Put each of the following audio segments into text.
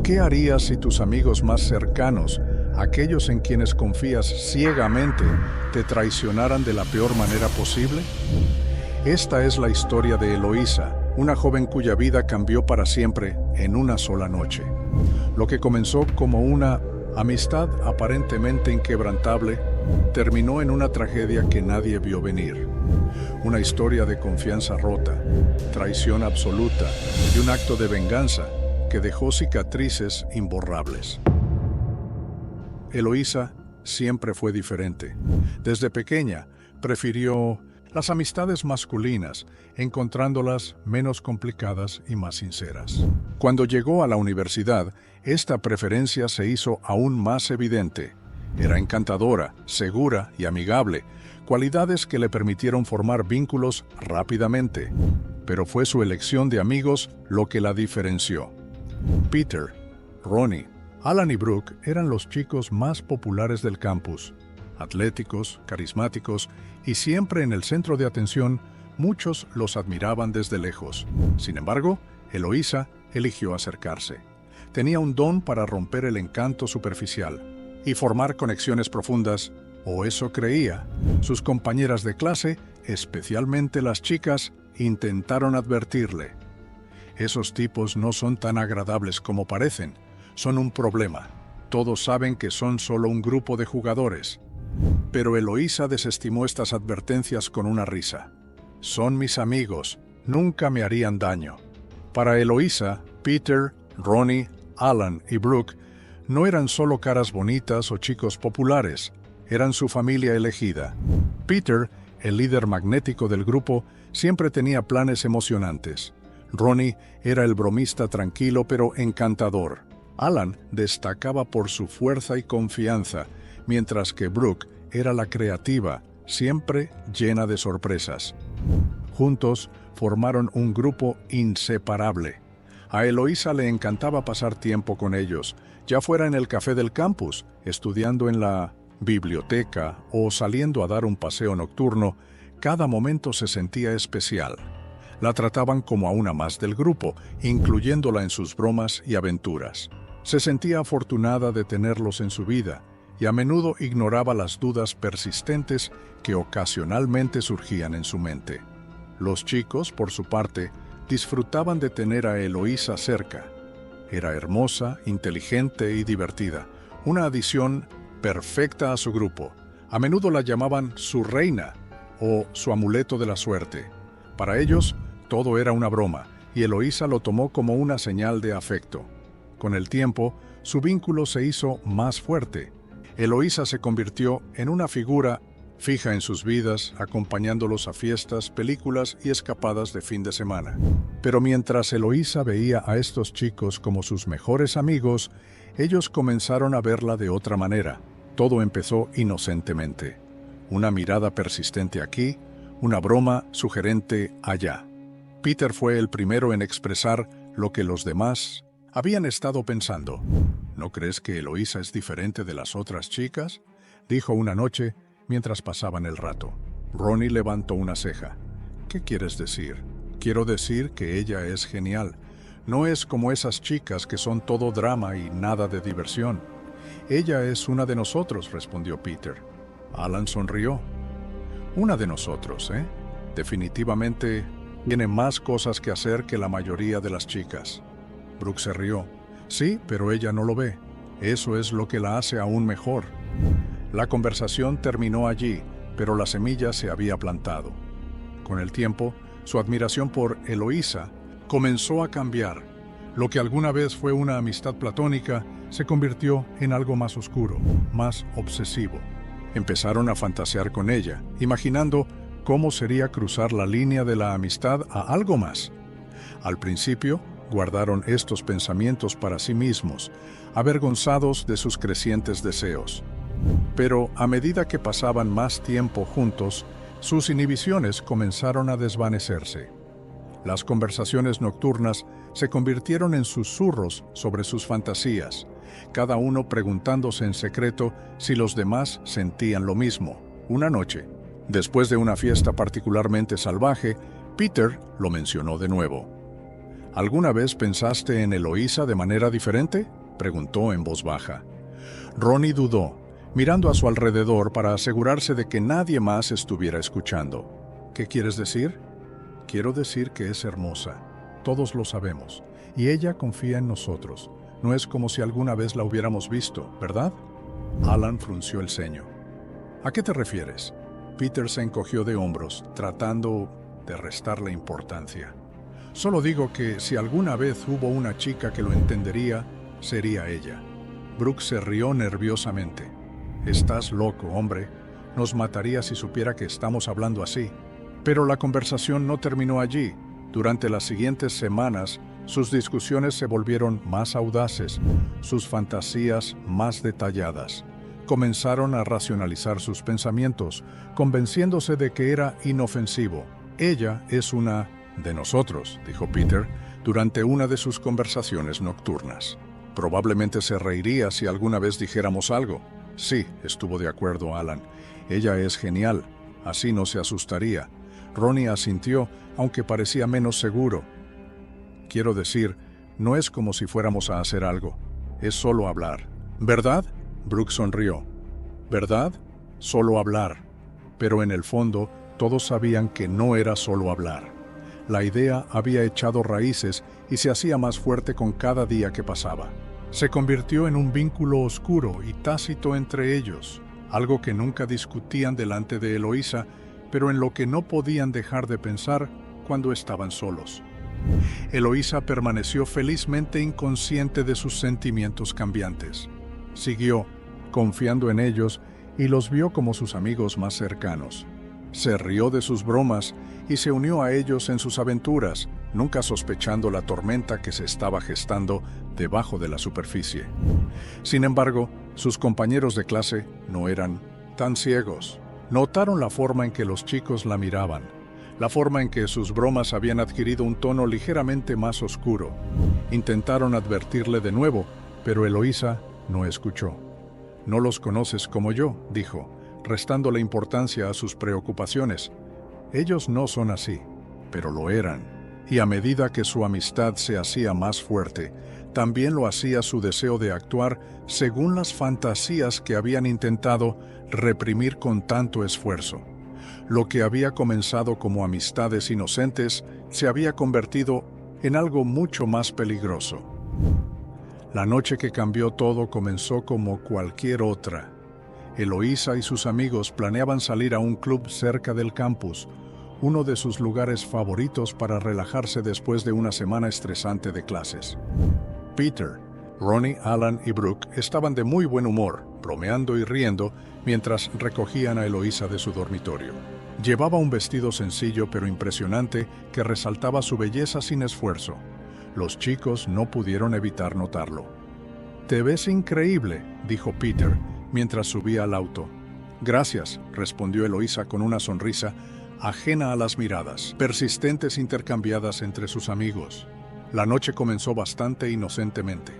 ¿Qué harías si tus amigos más cercanos, aquellos en quienes confías ciegamente, te traicionaran de la peor manera posible? Esta es la historia de Eloísa, una joven cuya vida cambió para siempre en una sola noche. Lo que comenzó como una amistad aparentemente inquebrantable, terminó en una tragedia que nadie vio venir. Una historia de confianza rota, traición absoluta y un acto de venganza que dejó cicatrices imborrables. Eloísa siempre fue diferente. Desde pequeña, prefirió las amistades masculinas, encontrándolas menos complicadas y más sinceras. Cuando llegó a la universidad, esta preferencia se hizo aún más evidente. Era encantadora, segura y amigable, cualidades que le permitieron formar vínculos rápidamente. Pero fue su elección de amigos lo que la diferenció. Peter, Ronnie, Alan y Brooke eran los chicos más populares del campus. Atléticos, carismáticos y siempre en el centro de atención, muchos los admiraban desde lejos. Sin embargo, Eloísa eligió acercarse. Tenía un don para romper el encanto superficial y formar conexiones profundas, o eso creía. Sus compañeras de clase, especialmente las chicas, intentaron advertirle. Esos tipos no son tan agradables como parecen, son un problema. Todos saben que son solo un grupo de jugadores. Pero Eloísa desestimó estas advertencias con una risa. Son mis amigos, nunca me harían daño. Para Eloísa, Peter, Ronnie, Alan y Brooke no eran solo caras bonitas o chicos populares, eran su familia elegida. Peter, el líder magnético del grupo, siempre tenía planes emocionantes. Ronnie era el bromista tranquilo pero encantador. Alan destacaba por su fuerza y confianza, mientras que Brooke era la creativa, siempre llena de sorpresas. Juntos formaron un grupo inseparable. A Eloísa le encantaba pasar tiempo con ellos, ya fuera en el café del campus, estudiando en la biblioteca o saliendo a dar un paseo nocturno. Cada momento se sentía especial. La trataban como a una más del grupo, incluyéndola en sus bromas y aventuras. Se sentía afortunada de tenerlos en su vida y a menudo ignoraba las dudas persistentes que ocasionalmente surgían en su mente. Los chicos, por su parte, disfrutaban de tener a Eloísa cerca. Era hermosa, inteligente y divertida, una adición perfecta a su grupo. A menudo la llamaban su reina o su amuleto de la suerte. Para ellos, todo era una broma, y Eloísa lo tomó como una señal de afecto. Con el tiempo, su vínculo se hizo más fuerte. Eloísa se convirtió en una figura fija en sus vidas, acompañándolos a fiestas, películas y escapadas de fin de semana. Pero mientras Eloísa veía a estos chicos como sus mejores amigos, ellos comenzaron a verla de otra manera. Todo empezó inocentemente. Una mirada persistente aquí, una broma sugerente allá. Peter fue el primero en expresar lo que los demás habían estado pensando. ¿No crees que Eloísa es diferente de las otras chicas?, dijo una noche mientras pasaban el rato. Ronnie levantó una ceja. ¿Qué quieres decir? Quiero decir que ella es genial. No es como esas chicas que son todo drama y nada de diversión. Ella es una de nosotros, respondió Peter. Alan sonrió. Una de nosotros, ¿eh? Definitivamente tiene más cosas que hacer que la mayoría de las chicas. Brooke se rió. Sí, pero ella no lo ve. Eso es lo que la hace aún mejor. La conversación terminó allí, pero la semilla se había plantado. Con el tiempo, su admiración por Eloísa comenzó a cambiar. Lo que alguna vez fue una amistad platónica se convirtió en algo más oscuro, más obsesivo. Empezaron a fantasear con ella, imaginando cómo sería cruzar la línea de la amistad a algo más. Al principio, guardaron estos pensamientos para sí mismos, avergonzados de sus crecientes deseos. Pero a medida que pasaban más tiempo juntos, sus inhibiciones comenzaron a desvanecerse. Las conversaciones nocturnas se convirtieron en susurros sobre sus fantasías, cada uno preguntándose en secreto si los demás sentían lo mismo. Una noche, después de una fiesta particularmente salvaje, Peter lo mencionó de nuevo. ¿Alguna vez pensaste en Eloísa de manera diferente?, preguntó en voz baja. Ronnie dudó, mirando a su alrededor para asegurarse de que nadie más estuviera escuchando. ¿Qué quieres decir? Quiero decir que es hermosa. Todos lo sabemos. Y ella confía en nosotros. No es como si alguna vez la hubiéramos visto, ¿verdad? Alan frunció el ceño. ¿A qué te refieres? Peter se encogió de hombros, tratando de restarle importancia. Solo digo que si alguna vez hubo una chica que lo entendería, sería ella. Brooke se rió nerviosamente. Estás loco, hombre. Nos mataría si supiera que estamos hablando así. Pero la conversación no terminó allí. Durante las siguientes semanas, sus discusiones se volvieron más audaces, sus fantasías más detalladas. Comenzaron a racionalizar sus pensamientos, convenciéndose de que era inofensivo. Ella es una de nosotros, dijo Peter, durante una de sus conversaciones nocturnas. Probablemente se reiría si alguna vez dijéramos algo. Sí, estuvo de acuerdo Alan. Ella es genial. Así no se asustaría. Ronnie asintió, aunque parecía menos seguro. Quiero decir, no es como si fuéramos a hacer algo. Es solo hablar. ¿Verdad? Brooke sonrió. ¿Verdad? Solo hablar. Pero en el fondo, todos sabían que no era solo hablar. La idea había echado raíces y se hacía más fuerte con cada día que pasaba. Se convirtió en un vínculo oscuro y tácito entre ellos, algo que nunca discutían delante de Eloísa, pero en lo que no podían dejar de pensar cuando estaban solos. Eloísa permaneció felizmente inconsciente de sus sentimientos cambiantes. Siguió, confiando en ellos, y los vio como sus amigos más cercanos. Se rió de sus bromas y se unió a ellos en sus aventuras, nunca sospechando la tormenta que se estaba gestando debajo de la superficie. Sin embargo, sus compañeros de clase no eran tan ciegos. Notaron la forma en que los chicos la miraban, la forma en que sus bromas habían adquirido un tono ligeramente más oscuro. Intentaron advertirle de nuevo, pero Eloísa no escuchó. «No los conoces como yo», dijo, restándole importancia a sus preocupaciones. Ellos no son así, pero lo eran. Y a medida que su amistad se hacía más fuerte, también lo hacía su deseo de actuar según las fantasías que habían intentado reprimir con tanto esfuerzo. Lo que había comenzado como amistades inocentes se había convertido en algo mucho más peligroso. La noche que cambió todo comenzó como cualquier otra. Eloísa y sus amigos planeaban salir a un club cerca del campus, uno de sus lugares favoritos para relajarse después de una semana estresante de clases. Peter, Ronnie, Alan y Brooke estaban de muy buen humor, bromeando y riendo mientras recogían a Eloísa de su dormitorio. Llevaba un vestido sencillo pero impresionante que resaltaba su belleza sin esfuerzo. Los chicos no pudieron evitar notarlo. «Te ves increíble», dijo Peter, mientras subía al auto. «Gracias», respondió Eloísa con una sonrisa ajena a las miradas persistentes intercambiadas entre sus amigos. La noche comenzó bastante inocentemente.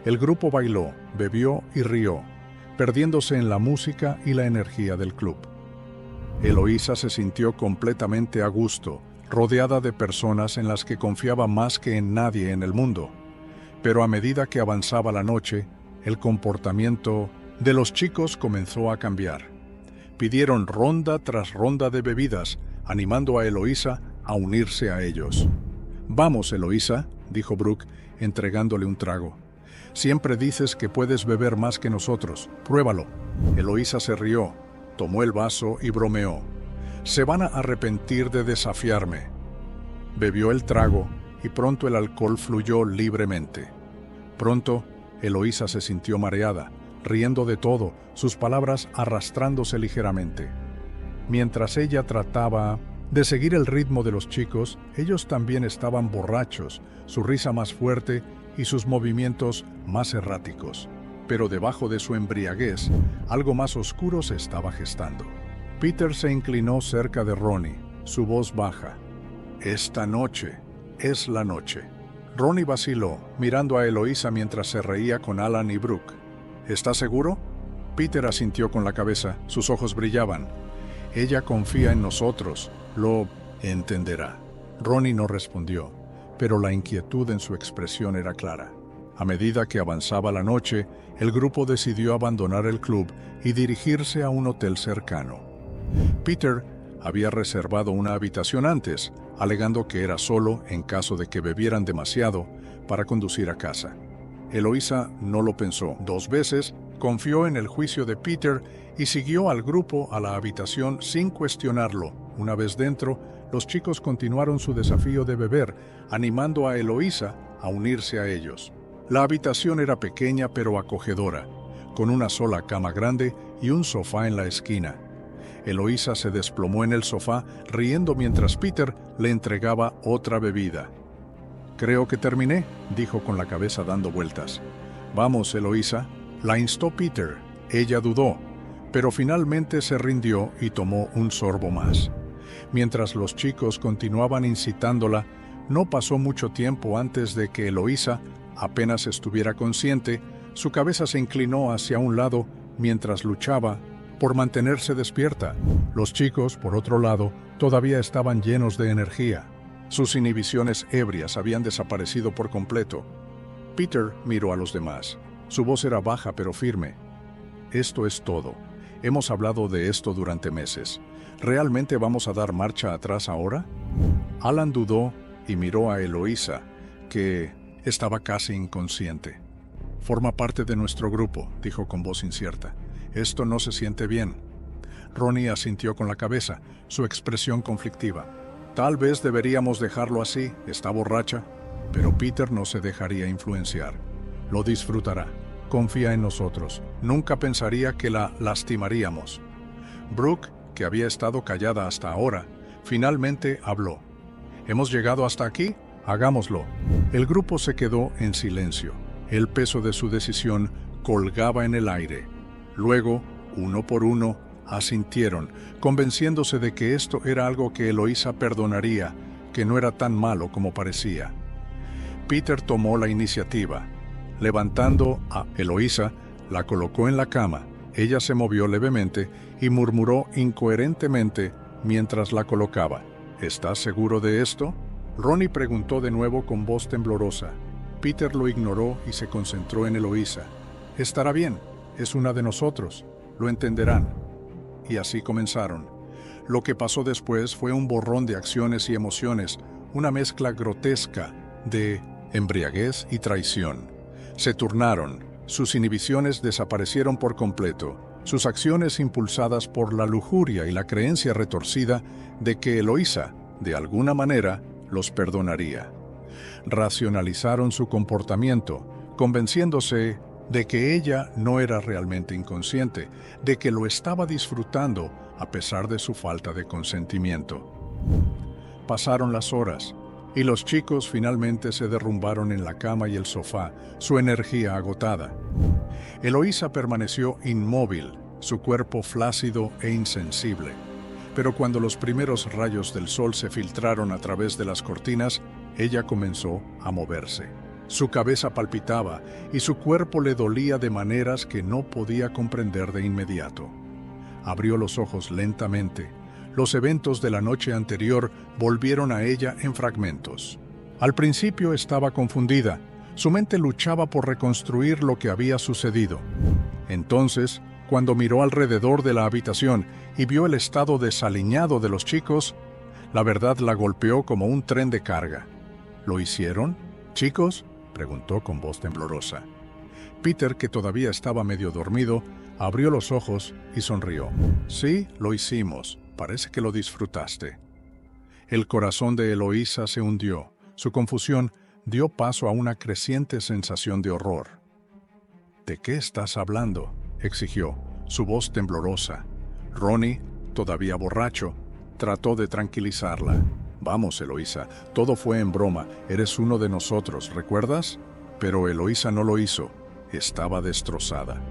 El grupo bailó, bebió y rió, perdiéndose en la música y la energía del club. Eloísa se sintió completamente a gusto, rodeada de personas en las que confiaba más que en nadie en el mundo. Pero a medida que avanzaba la noche, el comportamiento de los chicos comenzó a cambiar. Pidieron ronda tras ronda de bebidas, animando a Eloísa a unirse a ellos. «Vamos, Eloísa», dijo Brooke, entregándole un trago. «Siempre dices que puedes beber más que nosotros. Pruébalo». Eloísa se rió, tomó el vaso y bromeó. «Se van a arrepentir de desafiarme». Bebió el trago y pronto el alcohol fluyó libremente. Pronto, Eloísa se sintió mareada, riendo de todo, sus palabras arrastrándose ligeramente. Mientras ella trataba de seguir el ritmo de los chicos, ellos también estaban borrachos, su risa más fuerte y sus movimientos más erráticos. Pero debajo de su embriaguez, algo más oscuro se estaba gestando. Peter se inclinó cerca de Ronnie, su voz baja. «Esta noche es la noche». Ronnie vaciló, mirando a Eloísa mientras se reía con Alan y Brooke. «¿Estás seguro?» Peter asintió con la cabeza, sus ojos brillaban. «Ella confía en nosotros, lo entenderá». Ronnie no respondió, pero la inquietud en su expresión era clara. A medida que avanzaba la noche, el grupo decidió abandonar el club y dirigirse a un hotel cercano. Peter había reservado una habitación antes, alegando que era solo en caso de que bebieran demasiado para conducir a casa. Eloísa no lo pensó 2 veces, confió en el juicio de Peter y siguió al grupo a la habitación sin cuestionarlo. Una vez dentro, los chicos continuaron su desafío de beber, animando a Eloísa a unirse a ellos. La habitación era pequeña pero acogedora, con una sola cama grande y un sofá en la esquina. Eloísa se desplomó en el sofá, riendo mientras Peter le entregaba otra bebida. «Creo que terminé», dijo con la cabeza dando vueltas. «Vamos, Eloísa», la instó Peter. Ella dudó, pero finalmente se rindió y tomó un sorbo más. Mientras los chicos continuaban incitándola, no pasó mucho tiempo antes de que Eloísa apenas estuviera consciente, su cabeza se inclinó hacia un lado mientras luchaba por mantenerse despierta. Los chicos, por otro lado, todavía estaban llenos de energía. Sus inhibiciones ebrias habían desaparecido por completo. Peter miró a los demás. Su voz era baja pero firme. «Esto es todo. Hemos hablado de esto durante meses. ¿Realmente vamos a dar marcha atrás ahora?» Alan dudó y miró a Eloísa, que estaba casi inconsciente. «Forma parte de nuestro grupo», dijo con voz incierta. «Esto no se siente bien». Ronnie asintió con la cabeza, su expresión conflictiva. «Tal vez deberíamos dejarlo así, está borracha». Pero Peter no se dejaría influenciar. «Lo disfrutará. Confía en nosotros. Nunca pensaría que la lastimaríamos». Brooke, que había estado callada hasta ahora, finalmente habló. «¿Hemos llegado hasta aquí? Hagámoslo». El grupo se quedó en silencio. El peso de su decisión colgaba en el aire. Luego, uno por uno, asintieron, convenciéndose de que esto era algo que Eloísa perdonaría, que no era tan malo como parecía. Peter tomó la iniciativa. Levantando a Eloísa, la colocó en la cama. Ella se movió levemente y murmuró incoherentemente mientras la colocaba. «¿Estás seguro de esto?». Ronnie preguntó de nuevo con voz temblorosa. Peter lo ignoró y se concentró en Eloísa. «Estará bien, es una de nosotros, lo entenderán». Y así comenzaron. Lo que pasó después fue un borrón de acciones y emociones, una mezcla grotesca de embriaguez y traición. Se turnaron, sus inhibiciones desaparecieron por completo, sus acciones impulsadas por la lujuria y la creencia retorcida de que Eloísa, de alguna manera, los perdonaría. Racionalizaron su comportamiento, convenciéndose de que ella no era realmente inconsciente, de que lo estaba disfrutando a pesar de su falta de consentimiento. Pasaron las horas, y los chicos finalmente se derrumbaron en la cama y el sofá, su energía agotada. Eloísa permaneció inmóvil, su cuerpo flácido e insensible. Pero cuando los primeros rayos del sol se filtraron a través de las cortinas, ella comenzó a moverse. Su cabeza palpitaba y su cuerpo le dolía de maneras que no podía comprender de inmediato. Abrió los ojos lentamente. Los eventos de la noche anterior volvieron a ella en fragmentos. Al principio estaba confundida. Su mente luchaba por reconstruir lo que había sucedido. Entonces, cuando miró alrededor de la habitación y vio el estado desaliñado de los chicos, la verdad la golpeó como un tren de carga. ¿Lo hicieron, chicos?, preguntó con voz temblorosa. Peter, que todavía estaba medio dormido, abrió los ojos y sonrió. «Sí, lo hicimos. Parece que lo disfrutaste». El corazón de Eloísa se hundió. Su confusión dio paso a una creciente sensación de horror. «¿De qué estás hablando?», exigió, su voz temblorosa. Ronnie, todavía borracho, trató de tranquilizarla. «Vamos, Eloísa, todo fue en broma, eres uno de nosotros, ¿recuerdas?». Pero Eloísa no lo hizo. Estaba destrozada.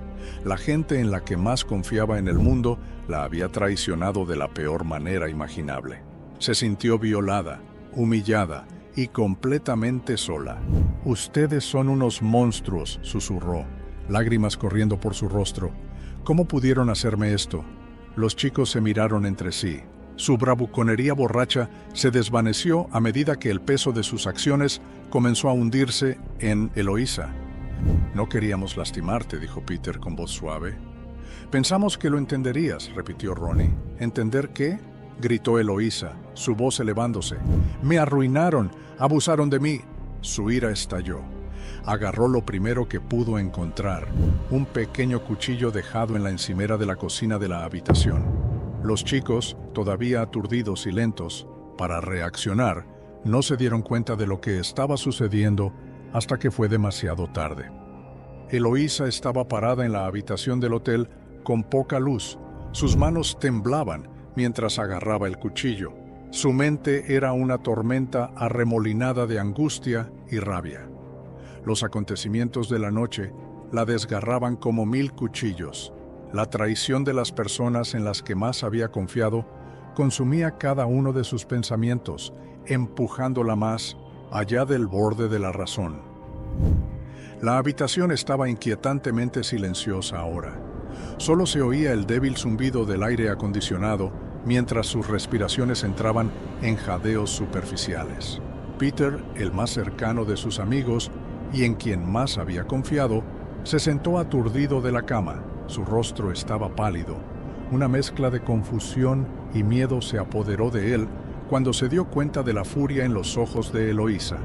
La gente en la que más confiaba en el mundo la había traicionado de la peor manera imaginable. Se sintió violada, humillada y completamente sola. «Ustedes son unos monstruos», susurró, lágrimas corriendo por su rostro. «¿Cómo pudieron hacerme esto?». Los chicos se miraron entre sí. Su bravuconería borracha se desvaneció a medida que el peso de sus acciones comenzó a hundirse en Eloísa. No queríamos lastimarte, dijo Peter con voz suave. Pensamos que lo entenderías, repitió Ronnie. ¿Entender qué? Gritó Eloísa, su voz elevándose. Me arruinaron, abusaron de mí. Su ira estalló. Agarró lo primero que pudo encontrar, un pequeño cuchillo dejado en la encimera de la cocina de la habitación. Los chicos, todavía aturdidos y lentos para reaccionar, no se dieron cuenta de lo que estaba sucediendo hasta que fue demasiado tarde. Eloísa estaba parada en la habitación del hotel con poca luz. Sus manos temblaban mientras agarraba el cuchillo. Su mente era una tormenta arremolinada de angustia y rabia. Los acontecimientos de la noche la desgarraban como 1000 cuchillos. La traición de las personas en las que más había confiado consumía cada uno de sus pensamientos, empujándola más allá del borde de la razón. La habitación estaba inquietantemente silenciosa ahora. Solo se oía el débil zumbido del aire acondicionado mientras sus respiraciones entraban en jadeos superficiales. Peter, el más cercano de sus amigos y en quien más había confiado, se sentó aturdido de la cama. Su rostro estaba pálido. Una mezcla de confusión y miedo se apoderó de él cuando se dio cuenta de la furia en los ojos de Eloísa.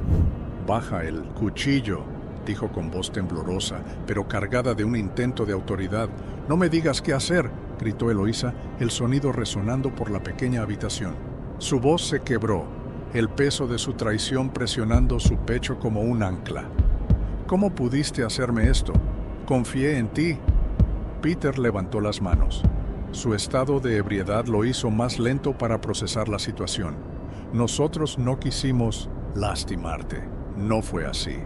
«Baja el cuchillo», dijo con voz temblorosa, pero cargada de un intento de autoridad. «No me digas qué hacer», gritó Eloísa, el sonido resonando por la pequeña habitación. Su voz se quebró, el peso de su traición presionando su pecho como un ancla. «¿Cómo pudiste hacerme esto? Confié en ti». Peter levantó las manos. Su estado de ebriedad lo hizo más lento para procesar la situación. «Nosotros no quisimos lastimarte. No fue así».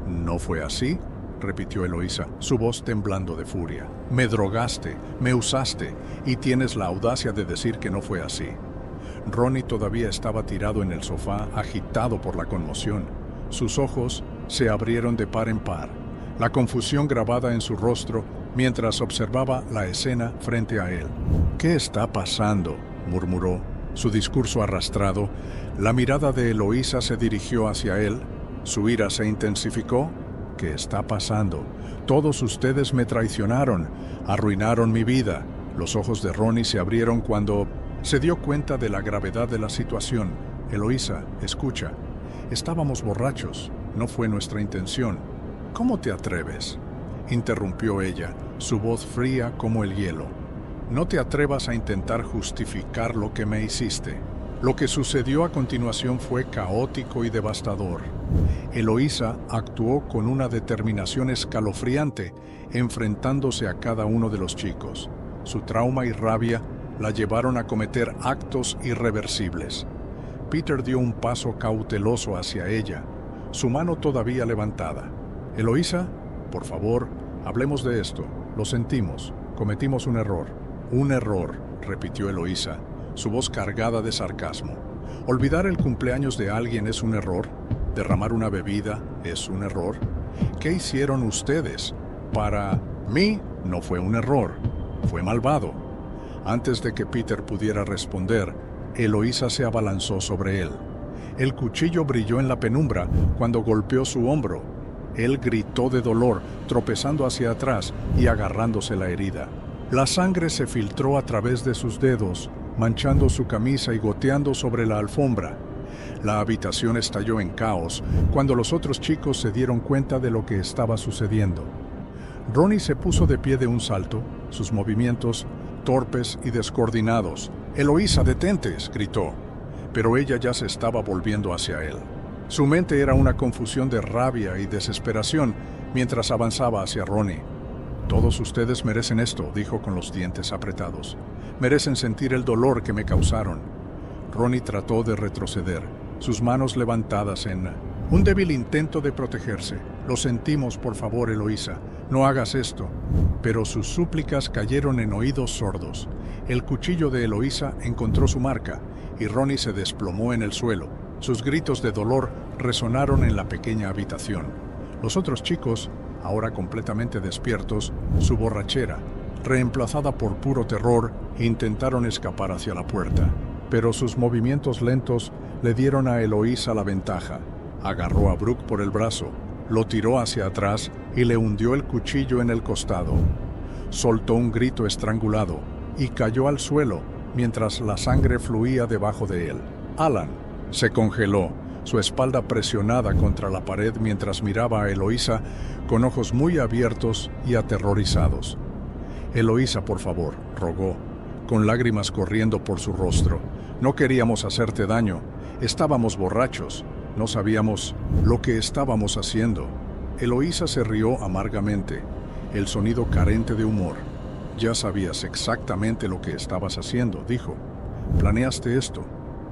«¿No fue así?», repitió Eloísa, su voz temblando de furia. «Me drogaste, me usaste, y tienes la audacia de decir que no fue así». Ronnie todavía estaba tirado en el sofá, agitado por la conmoción. Sus ojos se abrieron de par en par, la confusión grabada en su rostro mientras observaba la escena frente a él. «¿Qué está pasando?», murmuró, su discurso arrastrado. La mirada de Eloísa se dirigió hacia él. Su ira se intensificó. «¿Qué está pasando? Todos ustedes me traicionaron, arruinaron mi vida». Los ojos de Ronnie se abrieron cuando se dio cuenta de la gravedad de la situación. «Eloísa, escucha. Estábamos borrachos. No fue nuestra intención». «¿Cómo te atreves?», interrumpió ella, su voz fría como el hielo. «No te atrevas a intentar justificar lo que me hiciste». Lo que sucedió a continuación fue caótico y devastador. Eloísa actuó con una determinación escalofriante, enfrentándose a cada uno de los chicos. Su trauma y rabia la llevaron a cometer actos irreversibles. Peter dio un paso cauteloso hacia ella, su mano todavía levantada. «Eloísa, por favor, hablemos de esto. Lo sentimos. Cometimos un error». «Un error», repitió Eloísa, su voz cargada de sarcasmo. «¿Olvidar el cumpleaños de alguien es un error? ¿Derramar una bebida es un error? ¿Qué hicieron ustedes? Para mí no fue un error. Fue malvado». Antes de que Peter pudiera responder, Eloísa se abalanzó sobre él. El cuchillo brilló en la penumbra cuando golpeó su hombro. Él gritó de dolor, tropezando hacia atrás y agarrándose la herida. La sangre se filtró a través de sus dedos, manchando su camisa y goteando sobre la alfombra. La habitación estalló en caos cuando los otros chicos se dieron cuenta de lo que estaba sucediendo. Ronnie se puso de pie de un salto, sus movimientos torpes y descoordinados. «Eloísa, detente», gritó, pero ella ya se estaba volviendo hacia él. Su mente era una confusión de rabia y desesperación mientras avanzaba hacia Ronnie. «Todos ustedes merecen esto», dijo con los dientes apretados. «Merecen sentir el dolor que me causaron». Ronnie trató de retroceder, sus manos levantadas en un débil intento de protegerse. «Lo sentimos, por favor, Eloísa, no hagas esto». Pero sus súplicas cayeron en oídos sordos. El cuchillo de Eloísa encontró su marca y Ronnie se desplomó en el suelo. Sus gritos de dolor resonaron en la pequeña habitación. Los otros chicos, ahora completamente despiertos, su borrachera, reemplazada por puro terror, intentaron escapar hacia la puerta. Pero sus movimientos lentos le dieron a Eloísa la ventaja. Agarró a Brooke por el brazo, Lo tiró hacia atrás y le hundió el cuchillo en el costado. Soltó un grito estrangulado y cayó al suelo mientras la sangre fluía debajo de él. Alan se congeló, su espalda presionada contra la pared mientras miraba a Eloísa con ojos muy abiertos y aterrorizados. «Eloísa, por favor», rogó, con lágrimas corriendo por su rostro. «No queríamos hacerte daño. Estábamos borrachos. No sabíamos lo que estábamos haciendo». Eloísa se rió amargamente, el sonido carente de humor. «Ya sabías exactamente lo que estabas haciendo», dijo. «Planeaste esto.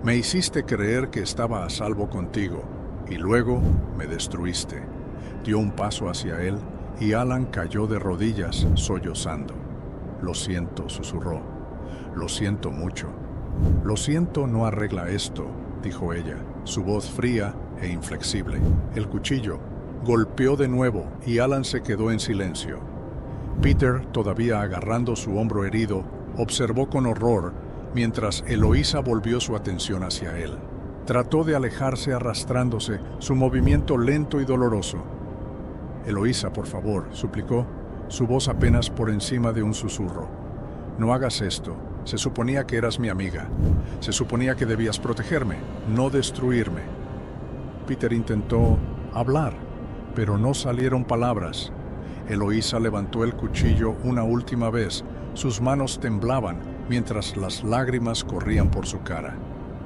Me hiciste creer que estaba a salvo contigo, y luego me destruiste». Dio un paso hacia él, y Alan cayó de rodillas, sollozando. «Lo siento», susurró. «Lo siento mucho». «Lo siento no arregla esto», dijo ella, su voz fría e inflexible. El cuchillo golpeó de nuevo y Alan se quedó en silencio. Peter, todavía agarrando su hombro herido, observó con horror mientras Eloísa volvió su atención hacia él. Trató de alejarse arrastrándose, su movimiento lento y doloroso. «Eloísa, por favor», suplicó, su voz apenas por encima de un susurro. «No hagas esto. Se suponía que eras mi amiga. Se suponía que debías protegerme, no destruirme». Peter intentó hablar, pero no salieron palabras. Eloísa levantó el cuchillo una última vez. Sus manos temblaban mientras las lágrimas corrían por su cara.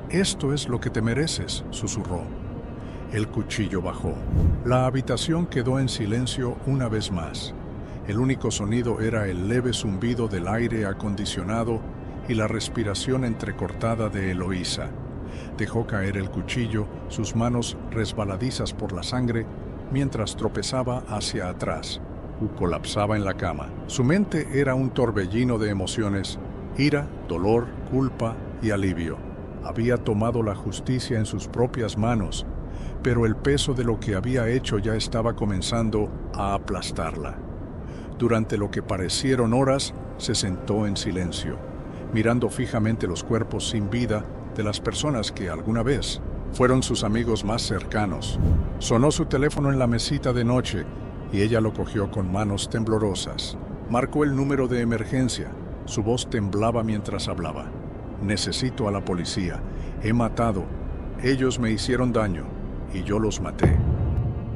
«Esto es lo que te mereces», susurró. El cuchillo bajó. La habitación quedó en silencio una vez más. El único sonido era el leve zumbido del aire acondicionado y la respiración entrecortada de Eloísa. Dejó caer el cuchillo, sus manos resbaladizas por la sangre, mientras tropezaba hacia atrás. Colapsaba en la cama. Su mente era un torbellino de emociones: ira, dolor, culpa y alivio. Había tomado la justicia en sus propias manos, pero el peso de lo que había hecho ya estaba comenzando a aplastarla. Durante lo que parecieron horas, se sentó en silencio, mirando fijamente los cuerpos sin vida de las personas que alguna vez fueron sus amigos más cercanos. Sonó su teléfono en la mesita de noche y ella lo cogió con manos temblorosas. Marcó el número de emergencia. Su voz temblaba mientras hablaba. «Necesito a la policía. He matado. Ellos me hicieron daño y yo los maté».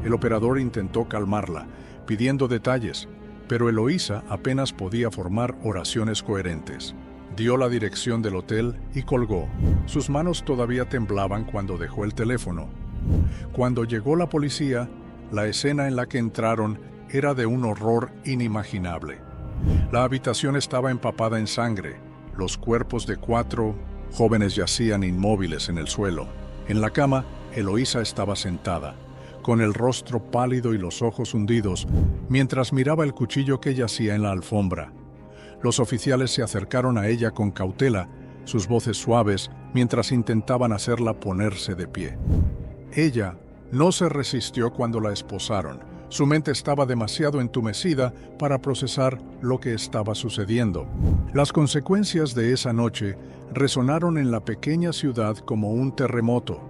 El operador intentó calmarla, pidiendo detalles, pero Eloísa apenas podía formar oraciones coherentes. Dio la dirección del hotel y colgó. Sus manos todavía temblaban cuando dejó el teléfono. Cuando llegó la policía, la escena en la que entraron era de un horror inimaginable. La habitación estaba empapada en sangre. Los cuerpos de 4 jóvenes yacían inmóviles en el suelo. En la cama, Eloísa estaba sentada, con el rostro pálido y los ojos hundidos, mientras miraba el cuchillo que yacía en la alfombra. Los oficiales se acercaron a ella con cautela, sus voces suaves, mientras intentaban hacerla ponerse de pie. Ella no se resistió cuando la esposaron. Su mente estaba demasiado entumecida para procesar lo que estaba sucediendo. Las consecuencias de esa noche resonaron en la pequeña ciudad como un terremoto,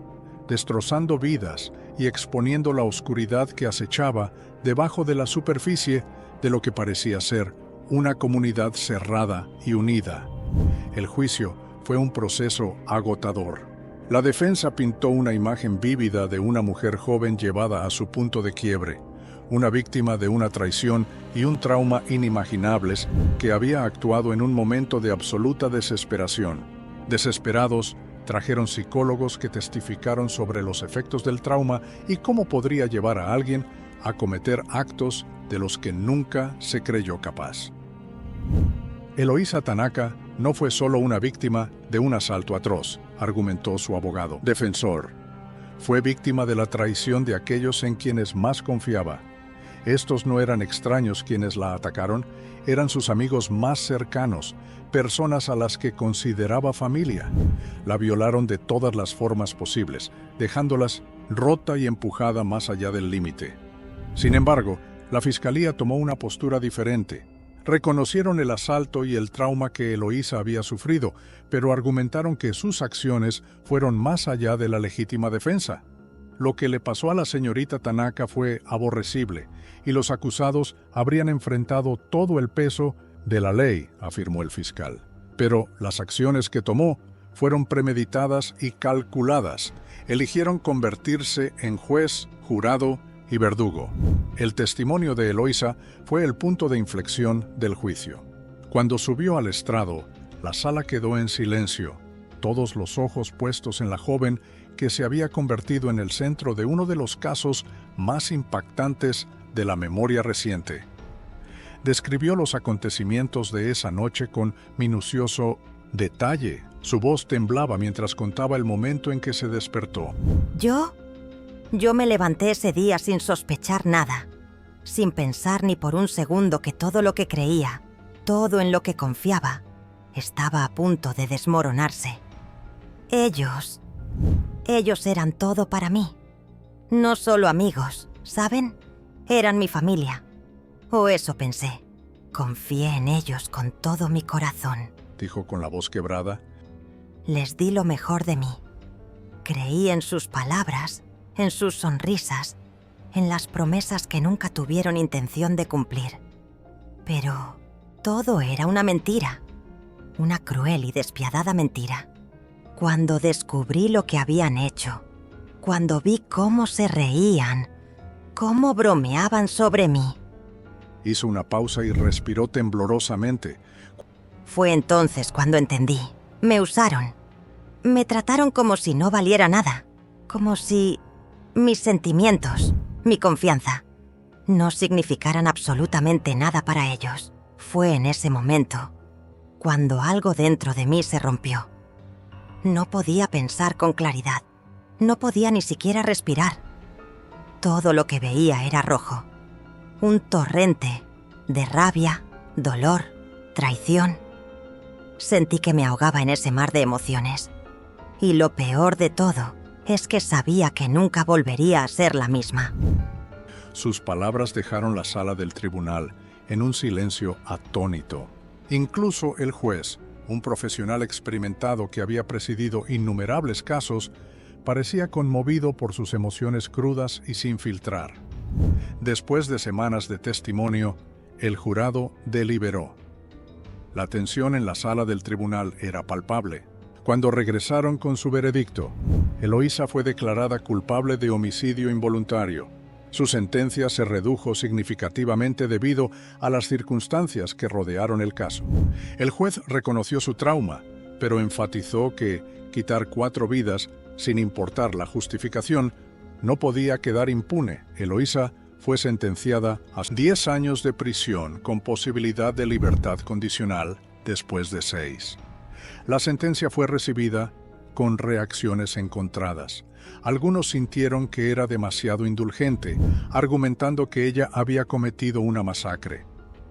destrozando vidas y exponiendo la oscuridad que acechaba debajo de la superficie de lo que parecía ser una comunidad cerrada y unida. El juicio fue un proceso agotador. La defensa pintó una imagen vívida de una mujer joven llevada a su punto de quiebre, una víctima de una traición y un trauma inimaginables que había actuado en un momento de absoluta desesperación. Desesperados, trajeron psicólogos que testificaron sobre los efectos del trauma y cómo podría llevar a alguien a cometer actos de los que nunca se creyó capaz. Eloísa Tanaka no fue solo una víctima de un asalto atroz, argumentó su abogado defensor. Fue víctima de la traición de aquellos en quienes más confiaba. Estos no eran extraños quienes la atacaron, eran sus amigos más cercanos, personas a las que consideraba familia. La violaron de todas las formas posibles, dejándolas rota y empujada más allá del límite. Sin embargo, la fiscalía tomó una postura diferente. Reconocieron el asalto y el trauma que Eloísa había sufrido, pero argumentaron que sus acciones fueron más allá de la legítima defensa. Lo que le pasó a la señorita Tanaka fue aborrecible, y los acusados habrían enfrentado todo el peso de la ley, afirmó el fiscal. Pero las acciones que tomó fueron premeditadas y calculadas. Eligieron convertirse en juez, jurado y verdugo. El testimonio de Eloísa fue el punto de inflexión del juicio. Cuando subió al estrado, la sala quedó en silencio, todos los ojos puestos en la joven que se había convertido en el centro de uno de los casos más impactantes de la memoria reciente. Describió los acontecimientos de esa noche con minucioso detalle. Su voz temblaba mientras contaba el momento en que se despertó. Yo me levanté ese día sin sospechar nada, sin pensar ni por un segundo que todo lo que creía, todo en lo que confiaba, estaba a punto de desmoronarse. Ellos eran todo para mí. No solo amigos, ¿saben? Eran mi familia. O eso pensé. Confié en ellos con todo mi corazón. Dijo con la voz quebrada. Les di lo mejor de mí. Creí en sus palabras, en sus sonrisas, en las promesas que nunca tuvieron intención de cumplir. Pero todo era una mentira. Una cruel y despiadada mentira. Cuando descubrí lo que habían hecho, cuando vi cómo se reían, cómo bromeaban sobre mí. Hizo una pausa y respiró temblorosamente. Fue entonces cuando entendí. Me usaron. Me trataron como si no valiera nada. Como si mis sentimientos, mi confianza, no significaran absolutamente nada para ellos. Fue en ese momento cuando algo dentro de mí se rompió. No podía pensar con claridad. No podía ni siquiera respirar. Todo lo que veía era rojo. Un torrente de rabia, dolor, traición. Sentí que me ahogaba en ese mar de emociones. Y lo peor de todo es que sabía que nunca volvería a ser la misma. Sus palabras dejaron la sala del tribunal en un silencio atónito. Incluso el juez, un profesional experimentado que había presidido innumerables casos, parecía conmovido por sus emociones crudas y sin filtrar. Después de semanas de testimonio, el jurado deliberó. La tensión en la sala del tribunal era palpable. Cuando regresaron con su veredicto, Eloísa fue declarada culpable de homicidio involuntario. Su sentencia se redujo significativamente debido a las circunstancias que rodearon el caso. El juez reconoció su trauma, pero enfatizó que quitar 4 vidas, sin importar la justificación, no podía quedar impune. Eloísa fue sentenciada a 10 años de prisión con posibilidad de libertad condicional después de 6. La sentencia fue recibida con reacciones encontradas. Algunos sintieron que era demasiado indulgente, argumentando que ella había cometido una masacre.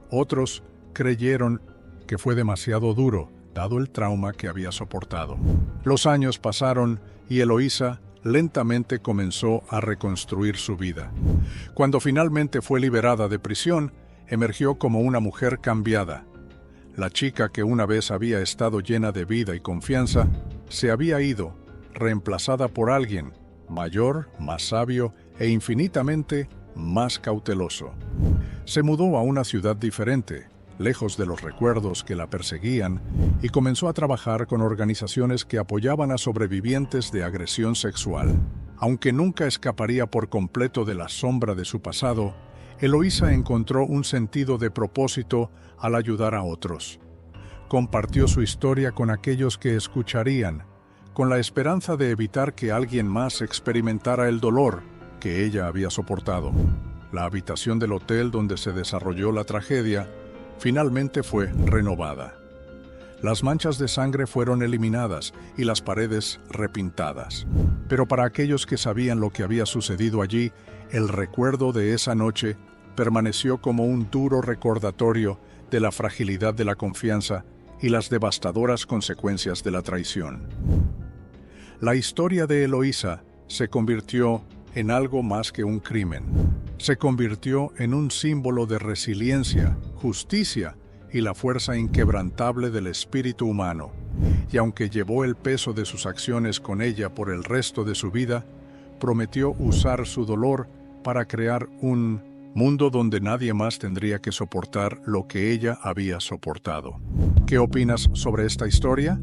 Otros creyeron que fue demasiado duro, dado el trauma que había soportado. Los años pasaron y Eloísa lentamente comenzó a reconstruir su vida. Cuando finalmente fue liberada de prisión, emergió como una mujer cambiada. La chica que una vez había estado llena de vida y confianza, se había ido, reemplazada por alguien mayor, más sabio e infinitamente más cauteloso. Se mudó a una ciudad diferente, lejos de los recuerdos que la perseguían, y comenzó a trabajar con organizaciones que apoyaban a sobrevivientes de agresión sexual. Aunque nunca escaparía por completo de la sombra de su pasado, Eloísa encontró un sentido de propósito al ayudar a otros. Compartió su historia con aquellos que escucharían, con la esperanza de evitar que alguien más experimentara el dolor que ella había soportado. La habitación del hotel donde se desarrolló la tragedia finalmente fue renovada. Las manchas de sangre fueron eliminadas y las paredes repintadas. Pero para aquellos que sabían lo que había sucedido allí, el recuerdo de esa noche permaneció como un duro recordatorio de la fragilidad de la confianza y las devastadoras consecuencias de la traición. La historia de Eloísa se convirtió en algo más que un crimen. Se convirtió en un símbolo de resiliencia, justicia y la fuerza inquebrantable del espíritu humano. Y aunque llevó el peso de sus acciones con ella por el resto de su vida, prometió usar su dolor para crear un mundo donde nadie más tendría que soportar lo que ella había soportado. ¿Qué opinas sobre esta historia?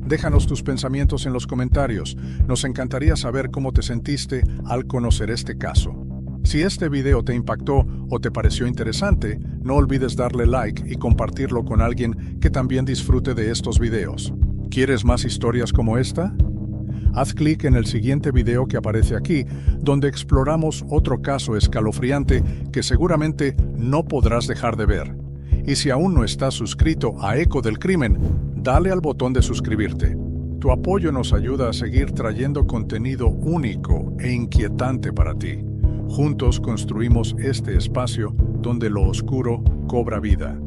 Déjanos tus pensamientos en los comentarios. Nos encantaría saber cómo te sentiste al conocer este caso. Si este video te impactó o te pareció interesante, no olvides darle like y compartirlo con alguien que también disfrute de estos videos. ¿Quieres más historias como esta? Haz clic en el siguiente video que aparece aquí, donde exploramos otro caso escalofriante que seguramente no podrás dejar de ver. Y si aún no estás suscrito a Eco del Crimen, dale al botón de suscribirte. Tu apoyo nos ayuda a seguir trayendo contenido único e inquietante para ti. Juntos construimos este espacio donde lo oscuro cobra vida.